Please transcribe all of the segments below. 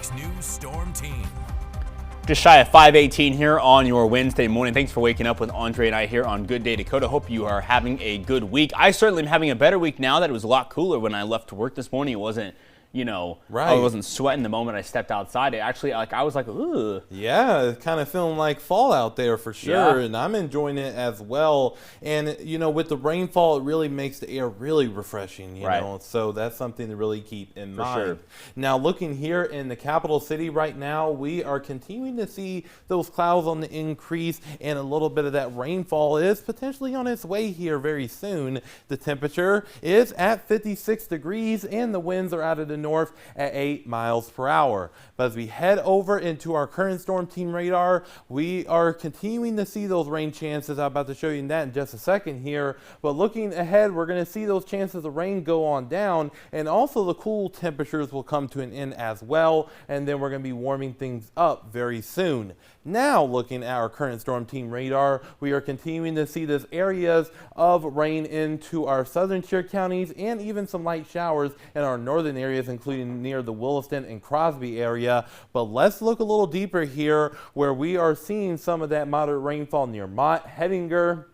Fox News Storm Team. Just shy of 5:18 here on your Wednesday morning. Thanks for waking up with Andre and I here on Good Day Dakota. Hope you are having a good week. I certainly am having a better week now that it was a lot cooler when I left to work this morning. It wasn't, I wasn't sweating the moment I stepped outside. It actually, I was like, ooh. Yeah, it's kind of feeling like fall out there for sure, Yeah. and I'm enjoying it as well. And, with the rainfall, it really makes the air really refreshing, you know, so that's something to really keep in mind. Sure. Now, looking here in the capital city right now, we are continuing to see those clouds on the increase, and a little bit of that rainfall is potentially on its way here very soon. The temperature is at 56 degrees, and the winds are out of the north at 8 miles per hour. But as we head over into our current storm team radar, we are continuing to see those rain chances. I'm about to show you that in just a second here. But looking ahead, we're going to see those chances of rain go on down, and also the cool temperatures will come to an end as well. And then we're going to be warming things up very soon. Now, looking at our current storm team radar, we are continuing to see these areas of rain into our southern tier counties and even some light showers in our northern areas, including near the Williston and Crosby area. But let's look a little deeper here, where we are seeing some of that moderate rainfall near Mott, Hettinger,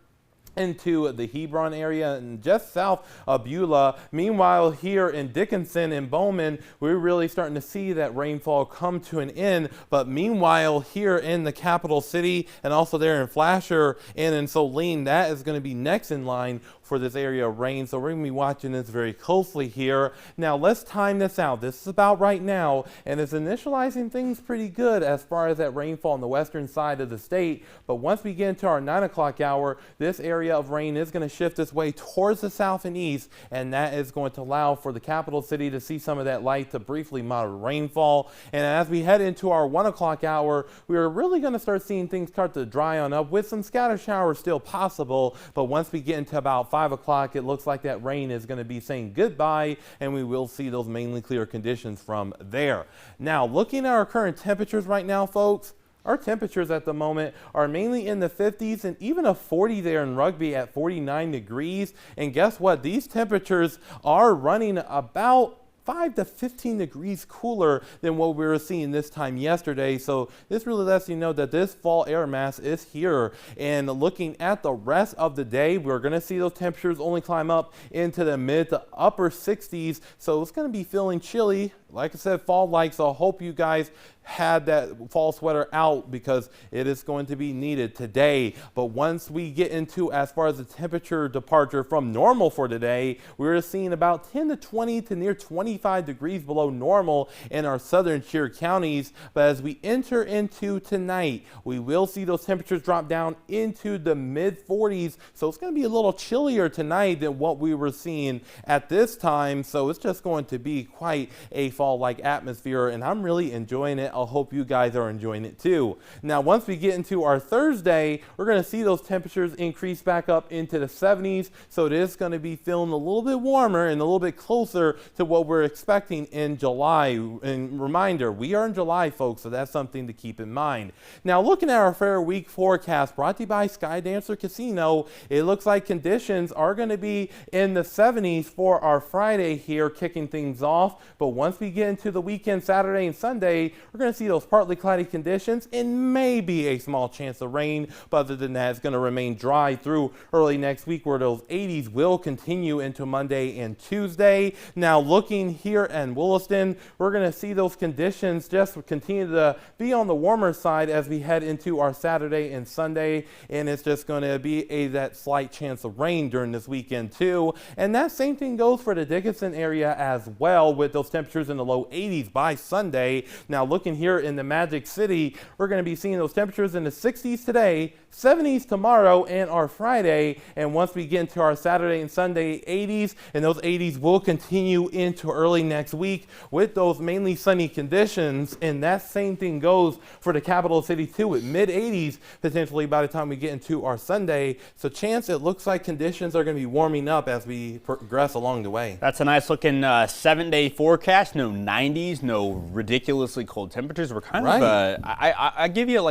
into the Hebron area and just south of Beulah. Meanwhile, here in Dickinson and Bowman, we're really starting to see that rainfall come to an end. But meanwhile, here in the capital city and also there in Flasher and in Saline, that is going to be next in line for this area of rain. So we're going to be watching this very closely here. Now, let's time this out. This is about right now, and it's initializing things pretty good as far as that rainfall on the western side of the state. But once we get into our 9 o'clock hour, this area of rain is going to shift its way towards the south and east, and that is going to allow for the capital city to see some of that light to briefly moderate rainfall. And as we head into our 1 o'clock hour, we are really going to start seeing things start to dry on up, with some scattered showers still possible. But once we get into about 5 o'clock, it looks like that rain is going to be saying goodbye, and we will see those mainly clear conditions from there. Now, looking at our current temperatures right now, folks, our temperatures at the moment are mainly in the 50s, and even a 40 there in Rugby at 49 degrees. And guess what? These temperatures are running about 5 to 15 degrees cooler than what we were seeing this time yesterday. So this really lets you know that this fall air mass is here. And looking at the rest of the day, we're going to see those temperatures only climb up into the mid to upper 60s. So it's going to be feeling chilly. Like I said, fall-like, so I hope you guys had that fall sweater out, because it is going to be needed today. But once we get into as far as the temperature departure from normal for today, we're seeing about 10 to 20 to near 25 degrees below normal in our southern tier counties. But as we enter into tonight, we will see those temperatures drop down into the mid 40s. So it's going to be a little chillier tonight than what we were seeing at this time. So it's just going to be quite a fall-like atmosphere, and I'm really enjoying it. I hope you guys are enjoying it too. Now, once we get into our Thursday, we're going to see those temperatures increase back up into the 70s. So it is going to be feeling a little bit warmer and a little bit closer to what we're expecting in July. And reminder, we are in July, folks, so that's something to keep in mind. Now, looking at our fair week forecast brought to you by Sky Dancer Casino, it looks like conditions are going to be in the 70s for our Friday here, kicking things off. But once we get into the weekend, Saturday and Sunday, we're going to see those partly cloudy conditions and maybe a small chance of rain. But other than that, it's going to remain dry through early next week, where those 80s will continue into Monday and Tuesday. Now, looking here in Williston, we're going to see those conditions just continue to be on the warmer side as we head into our Saturday and Sunday. And it's just going to be that slight chance of rain during this weekend too. And that same thing goes for the Dickinson area as well, with those temperatures in the low 80s by Sunday. Now, looking here in the Magic City, we're going to be seeing those temperatures in the 60s today, 70s tomorrow and our Friday. And once we get into our Saturday and Sunday, 80s, and those 80s will continue into early next week with those mainly sunny conditions. And that same thing goes for the capital city too, with mid 80s potentially by the time we get into our Sunday. So chance, it looks like conditions are going to be warming up as we progress along the way. That's a nice looking 7-day forecast. No 90s, no ridiculously cold temperatures. We're kind of I give you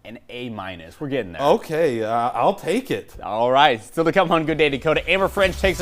an A-. We're getting there. Okay, I'll take it. All right. Still to come on Good Day Dakota. Amber French takes us